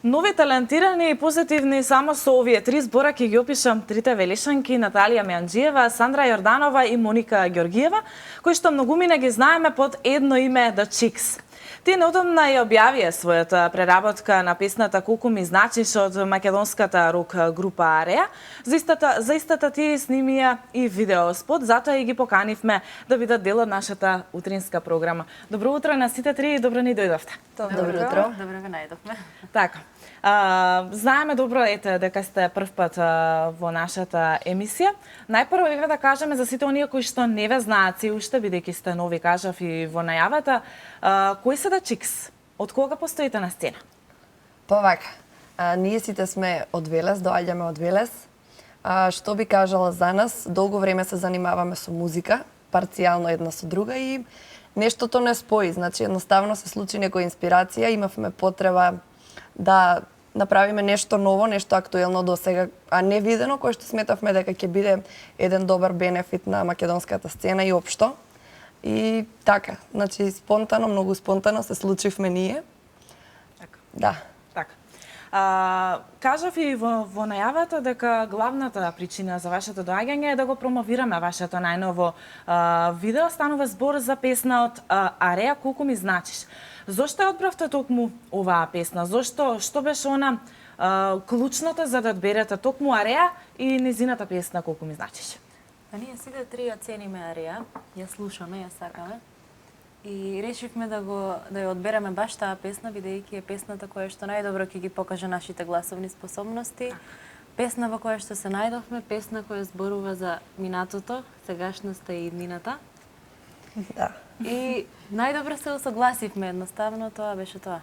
Нови, талентирани и позитивни само со овие три збора ќе ги опишам трите велишанки Наталија Меанџиева, Сандра Јорданова и Моника Ѓоргиева, кои што многумина ги знаеме под едно име The Chicks. Тие неодамна ја објавија својата преработка на песната "Колку ми значиш" од македонската рок група Ареа. За истата тие снимија и видеоспот, затоа и ги поканивме да бидат дел од нашата утринска програма. Добро утро на сите три и добро ни дојдовте. Добро утро. Добро ве најдовме. Така. Знаеме добро дека сте прв пат во нашата емисија. Најпрво еве да кажеме за сите оние кои што не ве знаат се уште, бидејќи сте нови, кажав и во најавата, кои се The Chicks? Од кога постоите на сцена? Па вака, ние сите сме од Велес, доаѓаме од Велес. Што би кажала за нас, долго време се занимаваме со музика, парцијално една со друга и нештото не спои, значи едноставно се случи некоја инспирација, имавме потреба да направиме нешто ново, нешто актуелно до сега, а не видено, кој што сметавме дека ќе биде еден добар бенефит на македонската сцена и општо. И така, значи спонтано, многу спонтано се случивме ние. Така. Да. Така. Кажав и во најавата дека главната причина за вашето доаѓање е да го промовираме вашето најново видео. Станува збор за песна од Ареа "Колку ми значиш". Зошто ја одбравте токму оваа песна? Што беше она клучното за да одберете токму Ареа и незината песна "Колку ми значиш"? Ние сите три ја цениме Ареа, ја слушаме, ја сакаме. И решивме да ја одбереме баш таа песна, бидејќи е песната која што најдобро ќе ги покаже нашите гласовни способности. Песна во која што се најдовме, песна која зборува за минатото, сегашноста и иднината. Да. И најдобро се усогласивме, едноставно тоа беше тоа.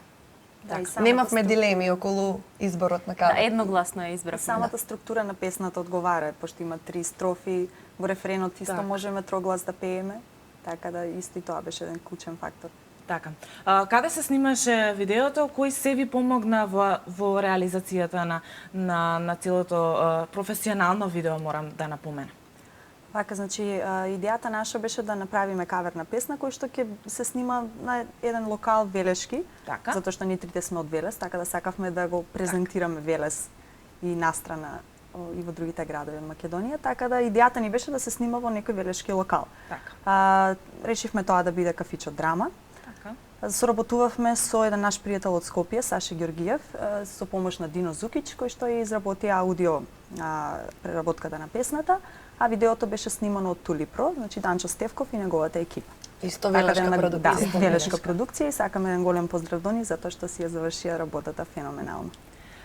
Да, немавме дилеми околу изборот на кавер. Да, едногласно ја И избравме. самата структура на песната одговара, пошто има 3 строфи, во рефренот исто можеме троглас да пееме, така да исто и тоа беше еден клучен фактор. Така. Каде се снимаше видеото? Кој се ви помогна во реализацијата на целото професионално видео, морам да напоменам? Така, значи, идејата наша беше да направиме каверна песна кој што ќе се снима на еден локал велешки, Така. затоа што ние трите сме од Велес, така да сакавме да го презентираме Велес и настрана и во другите градови од Македонија, така да идејата ни беше да се снима во некој велешки локал. Така. Решивме тоа да биде кафичо Драма. Така. Соработувавме со еден наш пријател од Скопје, Саше Ѓоргиев, со помош на Дино Зукич, кој што ја изработи аудио преработката на песната, а видеото беше снимано од Тулипро, значи Данчо Стевков и неговата екипа. Исто велешка продукција. Да, велешка продукција и сакаме еден голем поздрав до нив затоа што си ја завршија работата феноменално.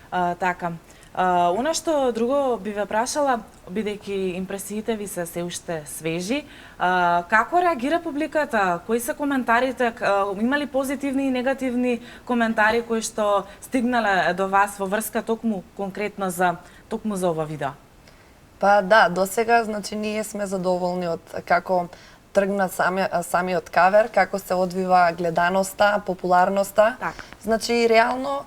Така. Она што друго би ве прашала, бидејќи импресиите ви се уште свежи, како реагира публиката? Кои се коментарите? Има ли позитивни и негативни коментари кои што стигнале до вас во врска токму конкретно за ова видео? Па да, до сега, значи, ние сме задоволни од како тргна самиот кавер, како се одвива гледаноста, популарноста. Так. Значи, реално,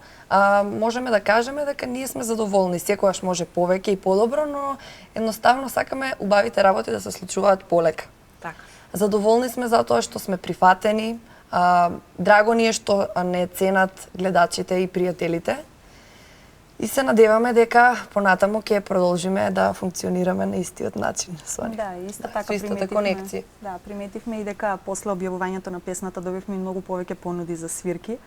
можеме да кажеме дека ние сме задоволни. Секогаш може повеќе и подобро, но едноставно сакаме убавите работи да се случуваат полека. Така. Задоволни сме затоа што сме прифатени. Драго ни е што не ценат гледачите и пријателите. И се надеваме дека понатаму ќе продолжиме да функционираме на истиот начин со нив. Да, исто така со истата конекција. Да, приметивме и дека после објавувањето на песната добивме многу повеќе понуди за свирки.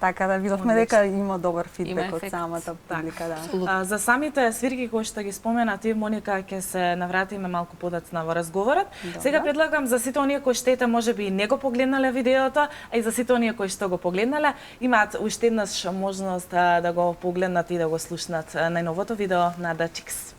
Така да видовме дека има добар фидбек од самата публика, да. За самите свирки кои што ги спомена ти, Моника, ќе се навратиме малку подоцна во разговорот. Сега предлагам за сите оние кои што можеби не го погледнале видеото, а и за сите оние кои што го погледнале, имаат уште еднаш можност да го погледнат и да го слушнат најновото видео на The Chicks.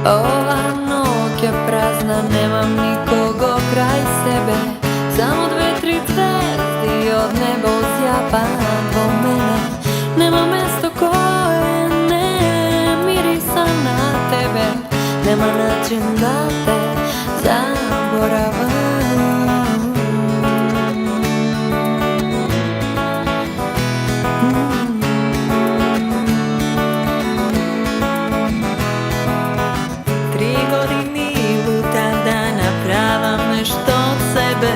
Ова ноќ е празна, немам никого крај себе. Само 2-3 звезди од небо зјапаат во мене. Нема место кое не мириса на тебе. Нема начин да те заборавам. Три години лутах да направам нешто од себе.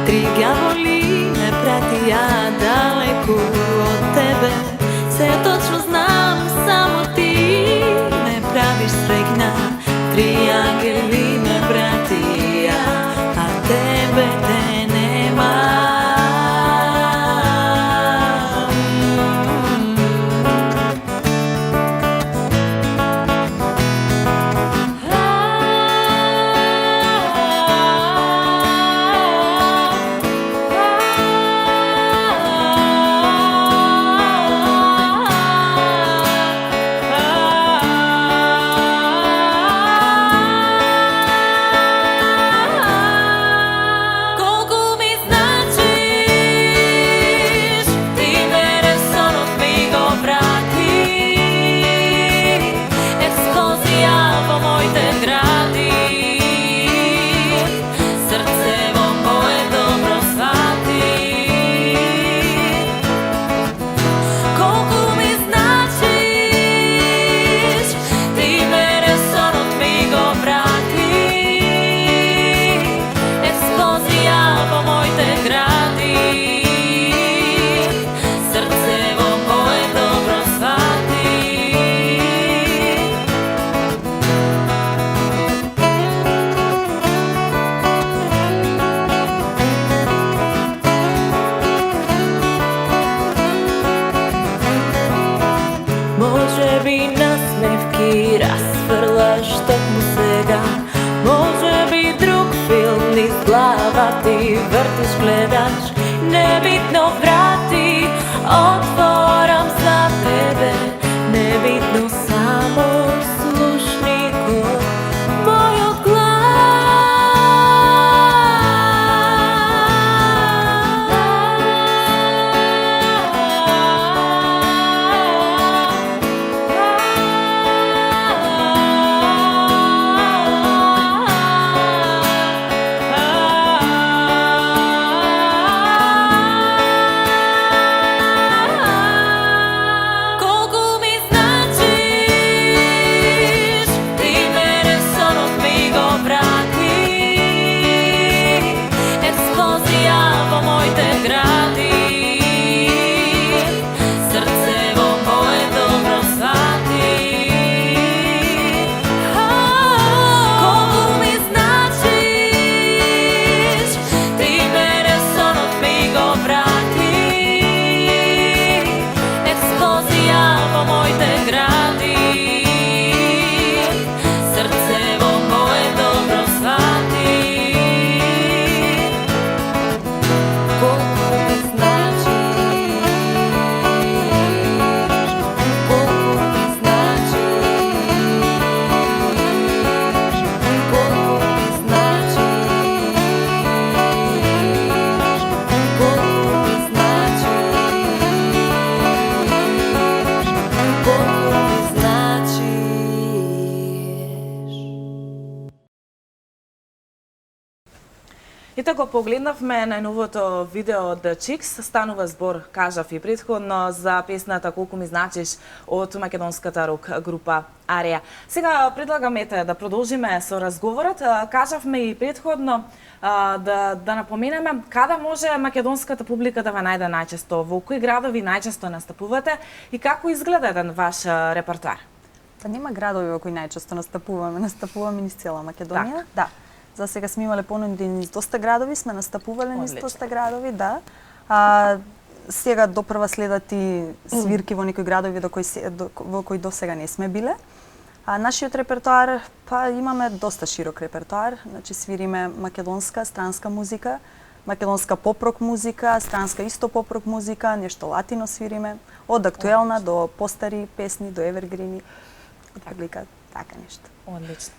Три ѓаволи ме пратија далеку од тебе. Се точно знам, само ти ме правиш среќна. Три ангели ме пратија, а тебе те нема. Може би насмевки разфрлаш токму сега. Може би друг филм низ глава ти вртиш, гледаш. Небитно врати отворам за тебе. Небитно само слушни го мојот Ите го погледнавме најновото видео од Chicks, станува збор, кажав и претходно, за песната Колку ми значиш од македонската рок група Арија. Сега предлагам да продолжиме со разговорот. Кажавме и претходно да напоменеме каде може македонската публика да ве најде најчесто, во кои градови најчесто настапувате и како изгледа еден ваш репертоар? Па нема градови во кои најчесто настапуваме низ цела Македонија. Да. За сега сме имале понуди низ доста градови, сме настапувале низ доста градови, да. Сега допрва следат и свирки во некои градови во кои до сега не сме биле. Нашиот репертоар, па имаме доста широк репертоар, значи свириме македонска, странска музика, македонска поп-рок музика, странска исто поп-рок музика, нешто латино свириме, од актуелна до постари песни, до евергрини, така нешто. Одлично.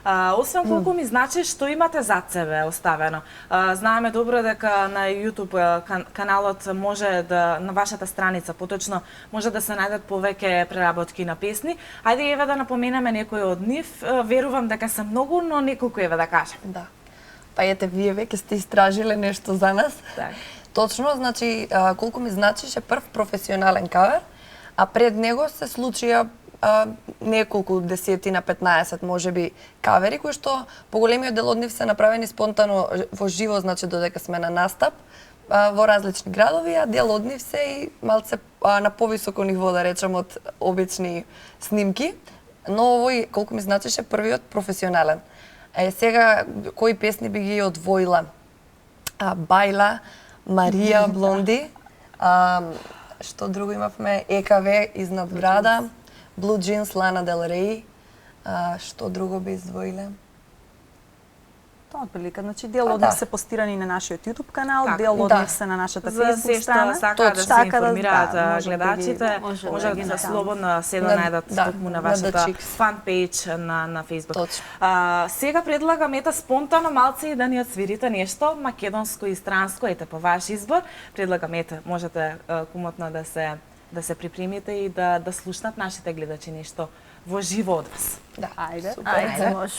Освен колку ми значи што имате зад себе оставено. Знаеме добро дека на YouTube каналот може да на вашата страница поточно може да се најдат повеќе преработки на песни. Ајде еве да напоменеме некои од нив. Верувам дека се многу, но неколку еве да кажем. Да. Па ете, вие веќе сте истражиле нешто за нас. Так. Точно, значи, колку ми значише прв професионален кавер, а пред него се случија неколку десетина, 15 можеби кавери кои што поголемиот дел од нив се направени спонтано во живо, значи додека сме на настап во различни градови, а дел од нив се и малце на повисоко ниво, да речем, од обични снимки. Но овој колку ми значише првиот професионален. Сега кои песни би ги одвоила? Байла, Марија, Блонди, што друго имавме? ЕКВ, Изнад града, Blue Jeans, Лана Дел Рей, што друго би издвоиле? Тоа отприлика, значи дел од нив се постирани на нашиот YouTube канал, Така, дел од да. нив се на нашата За Facebook се што страна. сакаат да се Така информираат може да ги- гледачите, може да може ги да најдат. слободно се да На- најдат да, токму на на вашата The Chicks. фан пејдж на Facebook. Точно. Сега предлагам ета спонтано малце и да ни отсвирите нешто македонско и странско, ете по ваш избор. Предлагам ете, можете кумотно да се припремите и да слушнат нашите гледачи нешто во живо од вас. Да. Ајде. Супер. Ајде, може.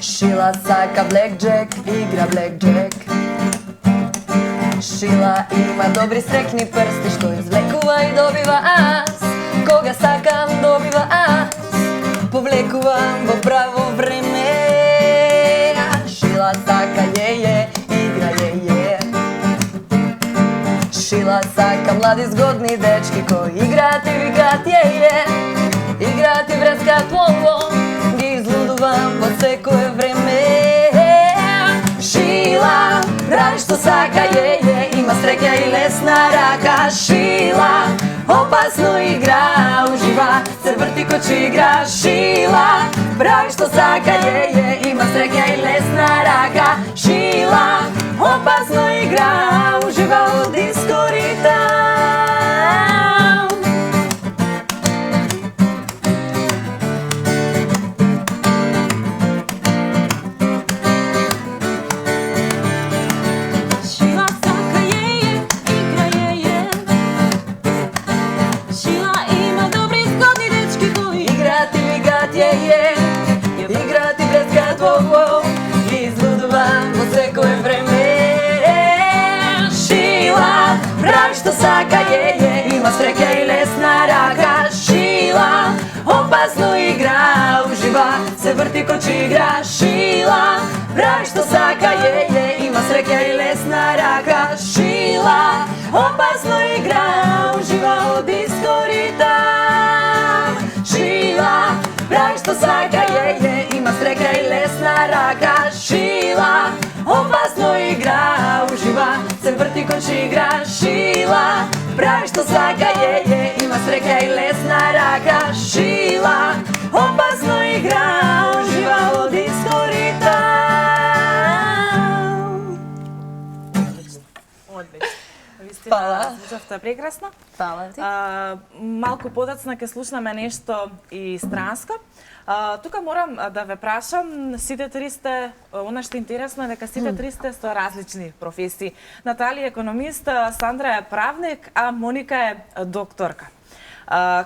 Шила сака блекджек, игра блекджек. Шила има добри срекни прсти што извлекува и добива аз. Кога сакам добива аз, повлекувам во право време. Шила сака јеје, игра јеје. Шила сака млади згодни дечки кои играат и викаат јеје. Играат и врескаат лоло, ги излудувам во секое време. Шила, прави што сака, има среќа и лесна рака. Шила, опасно игра, ужива, се врти ко игра. Шила, прави што сака, има среќа и лесна рака. Шила, опасно игра, ужива од искорита. Шила сака јеје, игра јеје. Шила има добри згодни дечки кои Играат и викаат јеје, играат и брескаат воу, ги излудувам во секое време. Шила, прави што сака, има среќа и лесна рака. Шила, опасно игра, ужива, се врти ко игра. Шила, прави што сака, има среќа и лесна рака. Шила, опасно игра, ужива од искорита. Шила, прави што сака, има среќа и лесна рака. Шила, опасно игра, ужива, се врти ко игра. Шила, прави што сака, има среќа и лесна рака. Шила, опасно игра, ужива од искорита. Одлично. Вистина, Фала. звучавте прекрасно. Фала ти. Малку подоцна ќе слушнаме нешто и странско. Тука морам да ве прашам, сите три сте, она што е интересно е дека сите три сте со различни професии. Наталија е економист, Сандра е правник, а Моника е докторка.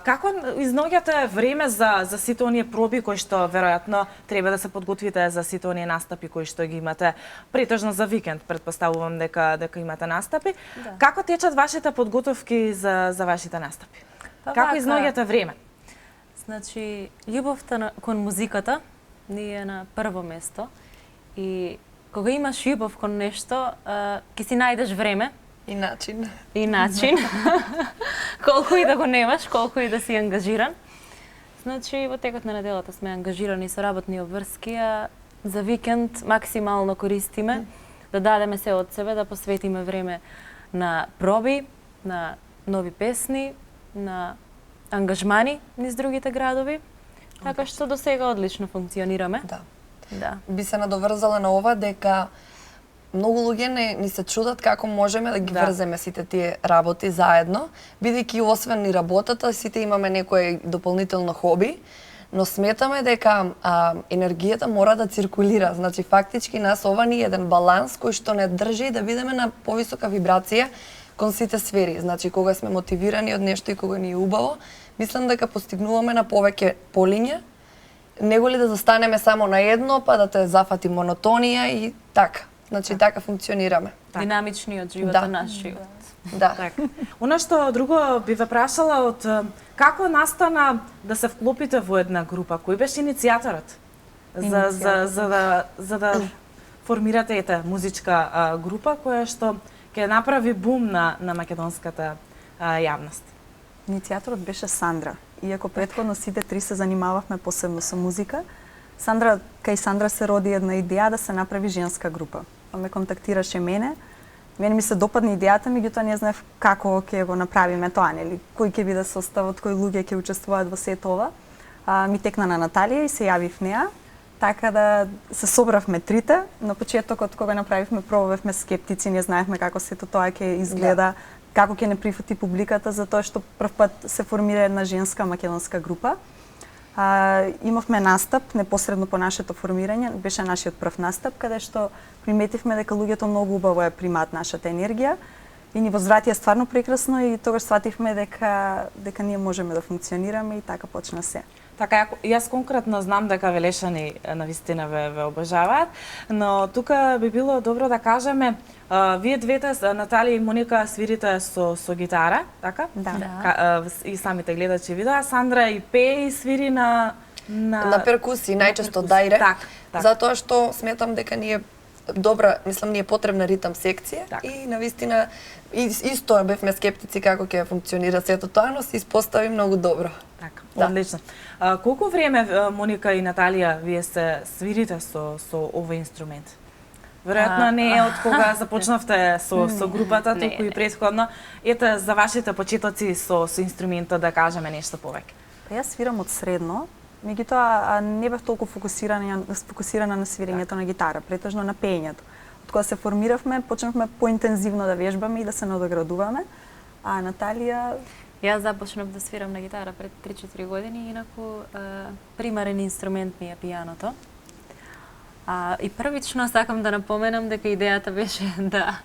Како изнаоѓате време за сите оние проби кои што веројатно треба да се подготвите за сите оние настапи кои што ги имате претежно за викенд, претпоставувам дека имате настапи. Да. Како течат вашите подготовки за вашите настапи? Па Како вака. изнаоѓате време? Значи, љубовта кон музиката ни е на прво место и кога имаш љубов кон нешто, ќе си најдеш време И начин. и начин, колку и да го немаш, колку и да си ангажиран. Значи, во текот на неделата сме ангажирани со работни обврски, а за викенд максимално користиме да дадеме се од себе, да посветиме време на проби, на нови песни, на ангажмани низ другите градови. Така што до сега одлично функционираме. Да. Да. Би се надоврзала на ова дека многу луѓе ни се чудат како можеме да ги врземе сите тие работи заедно, бидејќи освен и работата, сите имаме некое дополнително хоби, но сметаме дека енергијата мора да циркулира. Значи, фактички нас ова ни е еден баланс кој што не држи да бидеме на повисока вибрација кон сите сфери. Значи, кога сме мотивирани од нешто и кога ни е убаво, мислам дека постигнуваме на повеќе полиња, него ли да застанеме само на едно, па да те зафати монотонија и така. Значи, така функционираме. Динамичниот живот Да. е наш живот. Да. Така. Она што друго би ве прашала од како настана да се вклопите во една група? Кој беше иницијаторот за да формирате ете музичка група која што ќе направи бум на македонската јавност? Иницијаторот беше Сандра. Иако претходно сите три се занимававме посебно со музика, кај Сандра се роди една идеја да се направи женска група. Па ме контактираше мене. Мене ми се допадна идејата, меѓутоа не знаев како ќе го направиме тоа, нели? Кој ќе биде составот, кои луѓе ќе учествуваат во сето ова. Ми текна на Наталија и се јавив неа. Така да се собравме трите. На почетокот кога направивме пробавме скептици, не знаевме како сето тоа ќе изгледа, како ќе не прифати публиката, затоа што прв пат се формира една женска македонска група. Имавме настап непосредно по нашето формирање, беше нашиот прв настап, каде што приметивме дека луѓето многу убаво ја примаат нашата енергија и ни возвратија стварно прекрасно и тогаш свативме дека ние можеме да функционираме и така почна се. Така, јас конкретно знам дека Велешани навистина ве обожаваат, но тука би било добро да кажеме, вие двете, Наталија и Моника, свирите со гитара, така? Да. И самите гледачи видеа, Сандра и пее и свири на перкусии, најчесто дајре, Так. затоа што сметам дека ни е добра, мислам, ни е потребна ритам секција и навистина исто бевме скептици како ќе функционира сето тоа, но се испостави многу добро. Така, Да. одлично. Колку време, Моника и Наталија, вие се свирите со овој инструмент? Веројатно не е од кога започнавте со групата, туку и претходно. Ете, за вашите почетоци со инструментот да кажеме нешто повеќе. Јас свирам од средно, меѓутоа не бев толку фокусирана на свирењето на гитара, претежно на пеењето. Од кога се формиравме, почнавме поинтензивно да вежбаме и да се надоградуваме, а Наталија Јас започнав да свирам на гитара пред 3-4 години, инаку примарен инструмент ми е пијаното. И првично сакам да напоменам дека идејата беше да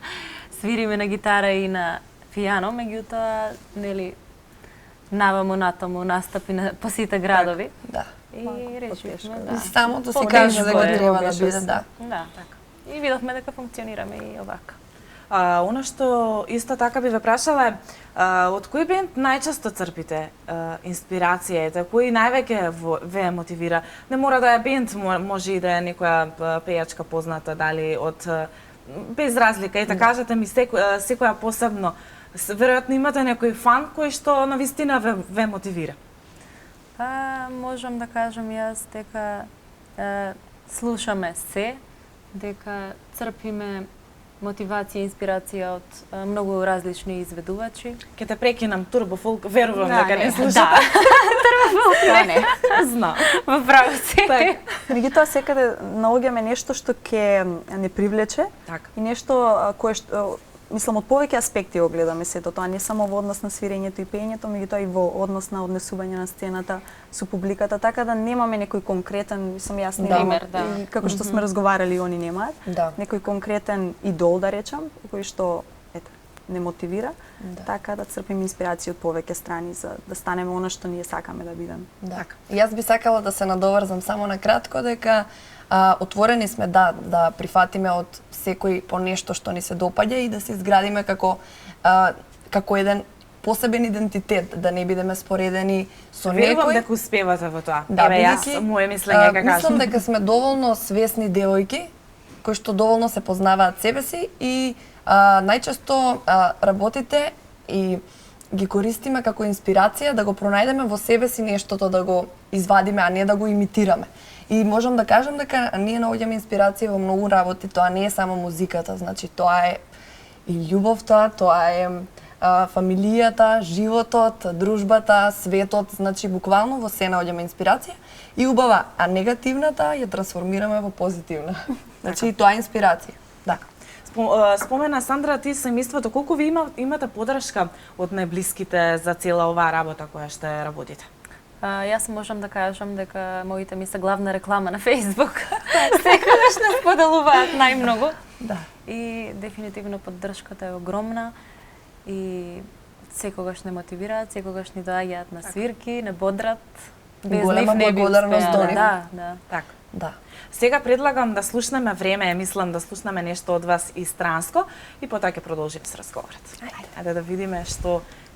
свириме на гитара и на пијано, меѓутоа, нели, наваму натаму настапи по сите градови. Да. И решивме да. Самото се Потешко каже дека е. треба да биде, да. Да, така. И видовме дека функционираме и овака. Она што исто така би ве прашала е, од кој бенд најчесто црпите инспирацијата, кој највеќе ве мотивира? Не мора да е бенд, може и да е некоја пејачка позната, дали од без разлика. Ете, кажете ми секоја посебно. Веројатно имате некој фан кој што навистина ве мотивира. Можам да кажам јас дека слушаме се, дека црпиме мотивација и инспирација од многу различни изведувачи. Ќе те прекинам, турбофолк, верувам Да, дека не не, слушате. тоа не. Знам. Во право си. Меѓутоа секаде наоѓаме нешто што ќе не привлече Така. и нешто кое што мислам од повеќе аспекти го гледаме сето тоа, не само во однос на свирењето и пеењето, меѓутоа и во однос на однесување на сцената со публиката, така да немаме некој конкретен, мислам јас немам, Пример, да. и како што сме разговарали, они немаат. Да. Некој конкретен идол, да речам, кој што не мотивира, така да црпим инспирација од повеќе страни за да станеме она што ние сакаме да бидеме. Да. Јас би сакала да се надоврзам само на кратко дека отворени сме да прифатиме од секој по нешто што ни се допаѓа и да се изградиме како еден посебен идентитет, да не бидеме споредени со Верувам некој. дека успевате во тоа. Да, Еве јас бидејќи, моје мислење ќе кажам. Мислам дека сме доволно свесни девојки кои што доволно се познаваат себе си и најчесто работите и ги користиме како инспирација да го пронајдеме во себе си нештото да го извадиме, а не да го имитираме. И можам да кажам дека ние наоѓаме инспирација во многу работи, тоа не е само музиката, значи тоа е и љубовта, тоа е фамилијата, животот, дружбата, светот, значи буквално во се наоѓаме инспирација и убава, а негативната ја трансформираме во позитивна. Значи и тоа е инспирација. Да. Спомена Сандра, ти семејството, колку ви имате поддршка од најблиските за цела оваа работа која што ја работите? Јас можам да кажам дека моите ми се главна реклама на Facebook. Секогаш не споделуваат најмногу. Да. И дефинитивно поддршката е огромна и секогаш не мотивираат, секогаш ни доаѓаат на свирки, не бодрат. Без Голема нив не би благодарност успеале. до нив. Да. Така. Да. Сега предлагам да слушнеме време, мислам да слушнеме нешто од вас и странско и потоа ќе продолжиме со разговорот. Ајде да видиме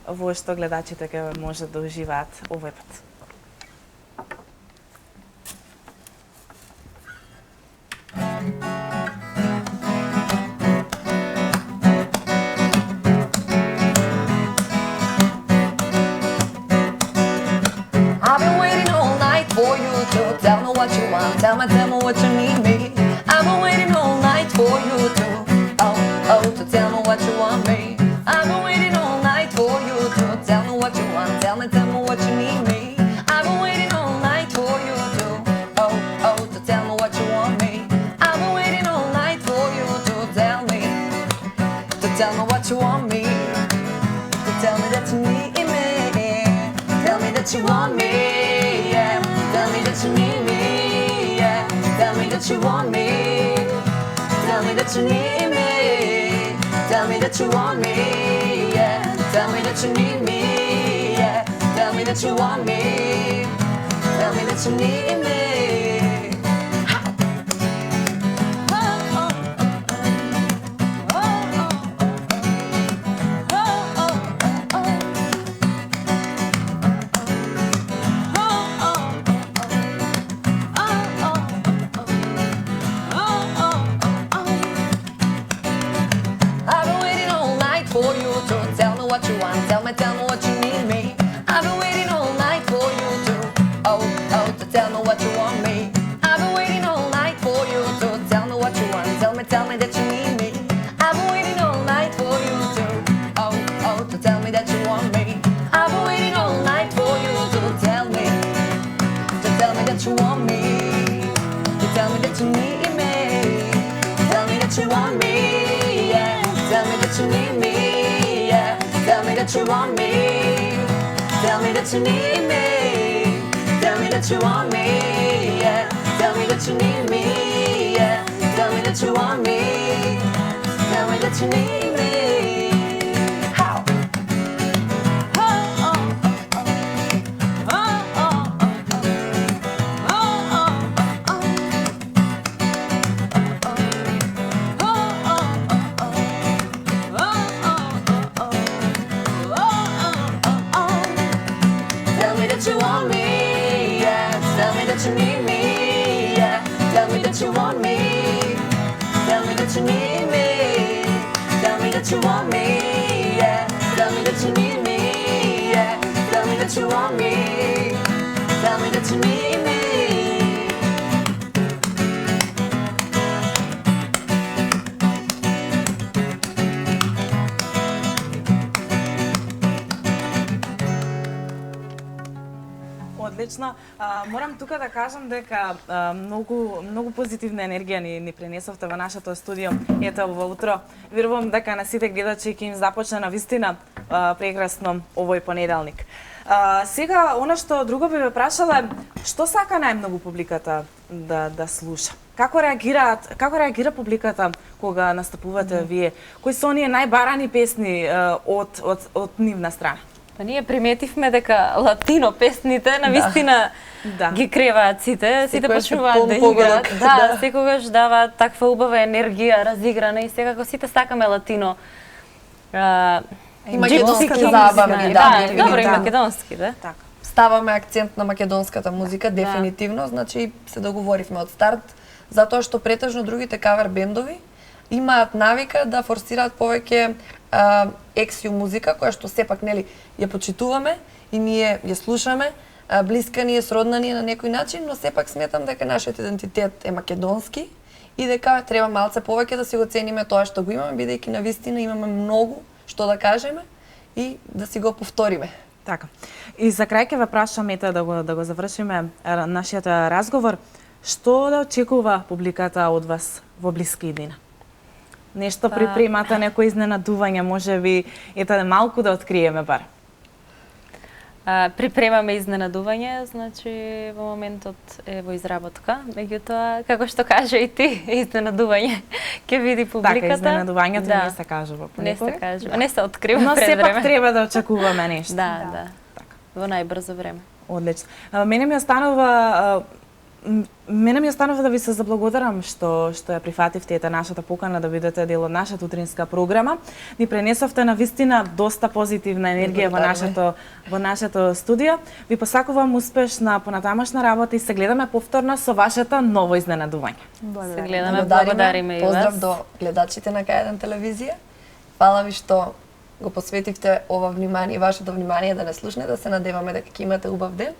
во што гледачите ќе може да уживаат овој пат. I've been waiting all night for you to tell me what you want. Tell me what you need me. I've been waiting all night for you to to tell me what you want me. I've been waiting all night for you to tell me what you want. Tell me what you need me. I've been waiting all night for you to to tell me what you want me. I've been waiting all night for you to tell me what you want me. To tell me that you need me. Tell me that you want me, yeah. Tell me that you need me, yeah. Tell me that you want me. Tell me that you need me. Tell me that you want me, yeah. Tell me that you need me, yeah. Tell me that you want me. Tell me that you need me. I've been waiting all night for you to tell me what you want. Tell me what you need me. I've been waiting all night for you to to tell me what you want me. I've been waiting all night for you to tell me what you want. Tell me that you need me. I've been waiting all night for you to tell me that you want me. I've been waiting all night for you to tell me that you want me. To tell me that you need me. Tell me that you want me. Yeah. Tell me that you need me, yeah. Tell me that you want me. Tell me that you need me. Tell me that you want me, yeah. Tell me that you need me, yeah. Tell me that you want me. Tell me that you need me. How? Tell me that you want me, yeah. Tell me that you need me, yeah. Tell me that you want me. Tell me that you need me. Tell me that you want me, yeah. Tell me that you need me, yeah. Tell me that you want me. Tell me that you need me. Одлично. Морам тука да кажам дека многу позитивна енергија ни пренесовте во нашето студио. Ето во утро. Верувам дека на сите гледачи ќе им започне на вистина прекрасно овој понеделник. Сега, она што друго би ве прашала, што сака најмногу публиката да слуша? Како реагира публиката кога настапувате вие? Кои се оние најбарани песни од нивна страна? Па ние приметивме дека латино песните на вистина ги креваат сите почнуваат да играат. Да, секогаш даваат таква убава енергија, разиграна и секако сите сакаме латино. И македонските забавни, да. Добро, и македонски, да. Така. Ставаме акцент на македонската музика, дефинитивно, значи се договоривме од старт, затоа што претежно другите кавер бендови имаат навика да форсираат повеќе ексио музика, која што сепак нели ја почитуваме и ние ја слушаме, блиска ни е, сродна ни е на некој начин, но сепак сметам дека нашиот идентитет е македонски и дека треба малце повеќе да си го цениме тоа што го имаме, бидејќи навистина имаме многу што да кажеме и да си го повториме. Така. И за крај ќе ве прашам ете да го завршиме нашиот разговор. Што да очекува публиката од вас во блиски иднина? Нешто припремате, некој изненадување, можеби ете малку да откриеме бар. Припремаме изненадување, значи во моментот е во изработка, меѓутоа како што кажа и ти, изненадување ќе види публиката. Така, изненадувањето не се кажува Не понекогаш. се кажува, не се открива Но пред сепак време. треба да очекуваме нешто. Да. Во најбрзо време. Одлично. Мене ми останува да ви се заблагодарам што ја прифативте ете нашата покана да бидете дел од нашата утринска програма. Ни пренесовте на вистина доста позитивна енергија во нашето студио. Ви посакувам успешна понатамошна работа и се гледаме повторно со вашето ново изненадување. Се гледаме, благодариме и вас. Поздрав до гледачите на К1 телевизија. Фала ви што го посветивте ова внимание, вашето внимание да не слушнете, да се надеваме дека ќе имате убав ден.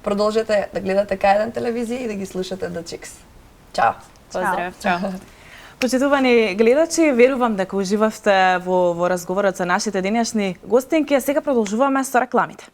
Продолжете да гледате К1 телевизија и да ги слушате The Chicks. Чао! Поздрав, чао. Почитувани гледачи, верувам дека уживавте во разговорот со нашите денешни гостинки, а сега продолжуваме со рекламите.